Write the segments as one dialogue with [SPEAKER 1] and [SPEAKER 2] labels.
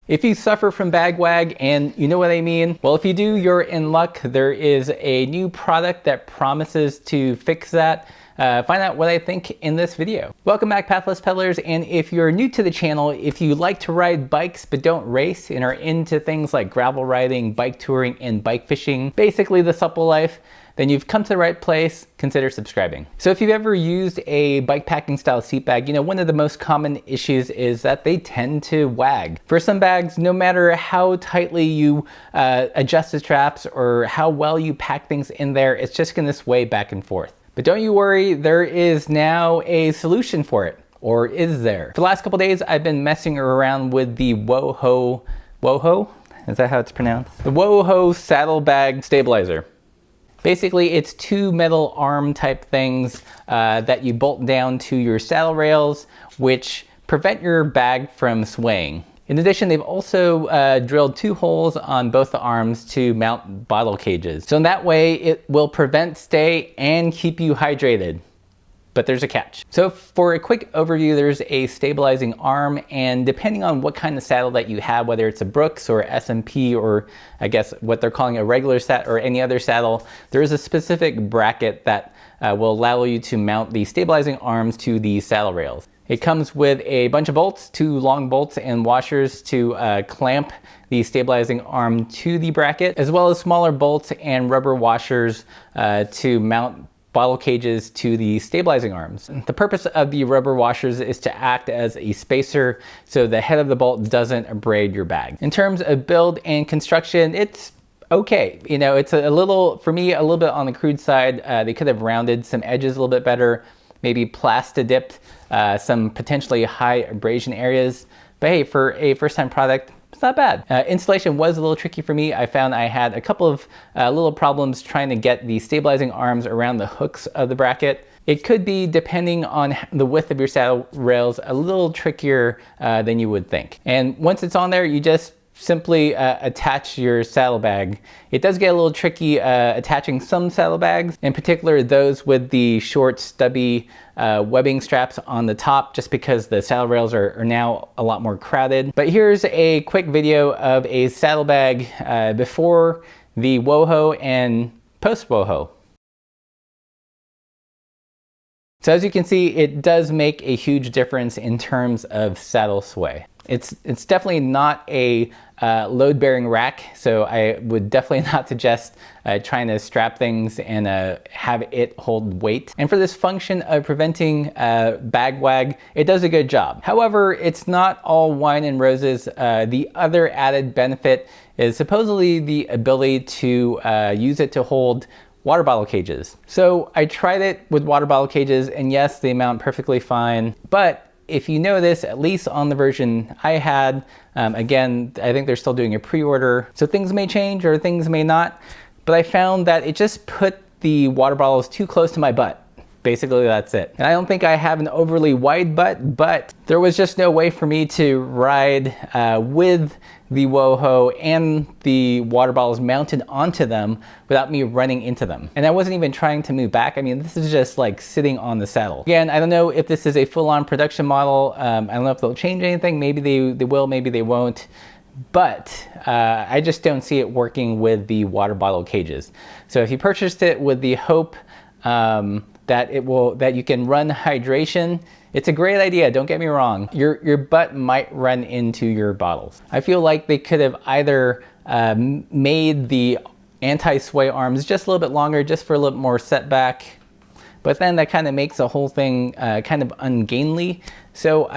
[SPEAKER 1] If you suffer from bag wag, and you know what I mean, well, if you do, you're in luck. There is a new product that promises to fix that. Find out what I think in this video. Welcome back, Pathless Peddlers, and if you're new to the channel, if you like to ride bikes but don't race and are into things like gravel riding, bike touring, and bike fishing, basically the supple life, then you've come to the right place. Consider subscribing. So if you've ever used a bikepacking style seat bag, you know, one of the most common issues is that they tend to wag. For some bags, no matter how tightly you adjust the straps or how well you pack things in there, it's just gonna sway back and forth. But don't you worry, there is now a solution for it. Or is there? For the last couple days, I've been messing around with the Woho, is that how it's pronounced? The Woho saddlebag stabilizer. Basically, it's two metal arm type things that you bolt down to your saddle rails, which prevent your bag from swaying. In addition, they've also drilled two holes on both the arms to mount bottle cages. So in that way, it will prevent stay and keep you hydrated. But there's a catch. So for a quick overview, there's a stabilizing arm, and depending on what kind of saddle that you have, whether it's a Brooks or SMP, or I guess what they're calling a regular saddle or any other saddle, there is a specific bracket that will allow you to mount the stabilizing arms to the saddle rails. It comes with a bunch of bolts, two long bolts and washers to clamp the stabilizing arm to the bracket, as well as smaller bolts and rubber washers to mount bottle cages to the stabilizing arms. The purpose of the rubber washers is to act as a spacer so the head of the bolt doesn't abrade your bag. In terms of build and construction, it's okay. You know, it's a little, for me, a little bit on the crude side. They could have rounded some edges a little bit better, maybe plasta-dipped some potentially high abrasion areas. But hey, for a first-time product, it's not bad. Installation was a little tricky for me. I found I had a couple of little problems trying to get the stabilizing arms around the hooks of the bracket. It could be, depending on the width of your saddle rails, a little trickier than you would think. And once it's on there, you just simply attach your saddlebag. It does get a little tricky attaching some saddlebags, in particular those with the short stubby webbing straps on the top, just because the saddle rails are now a lot more crowded. But here's a quick video of a saddlebag before the Woho and post Woho. So as you can see, it does make a huge difference in terms of saddle sway. It's definitely not a load-bearing rack, so I would definitely not suggest trying to strap things and have it hold weight. And for this function of preventing bag wag, it does a good job. However, it's not all wine and roses. The other added benefit is supposedly the ability to use it to hold water bottle cages. So I tried it with water bottle cages, and yes, they mount perfectly fine. But if you notice, at least on the version I had, again, I think they're still doing a pre-order, so things may change or things may not, but I found that it just put the water bottles too close to my butt. Basically, that's it. And I don't think I have an overly wide butt, but there was just no way for me to ride with the Woho and the water bottles mounted onto them without me running into them. And I wasn't even trying to move back. I mean, this is just like sitting on the saddle. Again, I don't know if this is a full-on production model. I don't know if they'll change anything. Maybe they will, maybe they won't. But I just don't see it working with the water bottle cages. So if you purchased it with the hope that you can run hydration, it's a great idea, don't get me wrong. Your butt might run into your bottles. I feel like they could have either made the anti-sway arms just a little bit longer, just for a little more setback, but then that kind of makes the whole thing kind of ungainly. So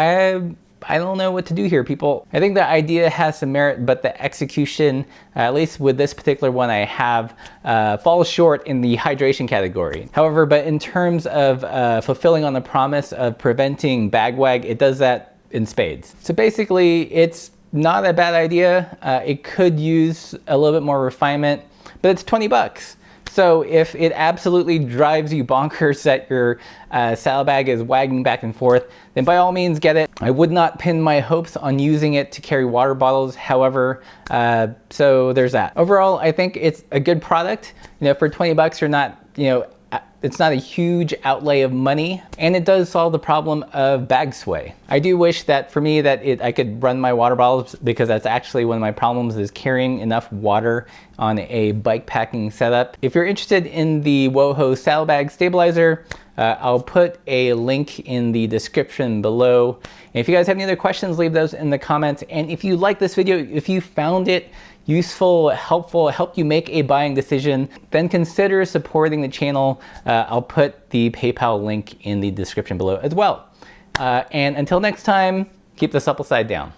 [SPEAKER 1] I don't know what to do here, people. I think the idea has some merit, but the execution, at least with this particular one I have, falls short in the hydration category. However, but in terms of fulfilling on the promise of preventing bag wag, it does that in spades. So basically, it's not a bad idea. It could use a little bit more refinement, but it's 20 bucks. So if it absolutely drives you bonkers that your saddlebag is wagging back and forth, then by all means get it. I would not pin my hopes on using it to carry water bottles, however, so there's that. Overall, I think it's a good product. You know, for 20 bucks, you're not, you know, It's not a huge outlay of money, and it does solve the problem of bag sway. I do wish that for me that I could run my water bottles, because that's actually one of my problems, is carrying enough water on a bike packing setup. If you're interested in the Woho Saddlebag Stabilizer, I'll put a link in the description below. And if you guys have any other questions, leave those in the comments. And if you like this video, if you found it useful, helpful, helped you make a buying decision, then consider supporting the channel. I'll put the PayPal link in the description below as well. And until next time, keep the supple side down.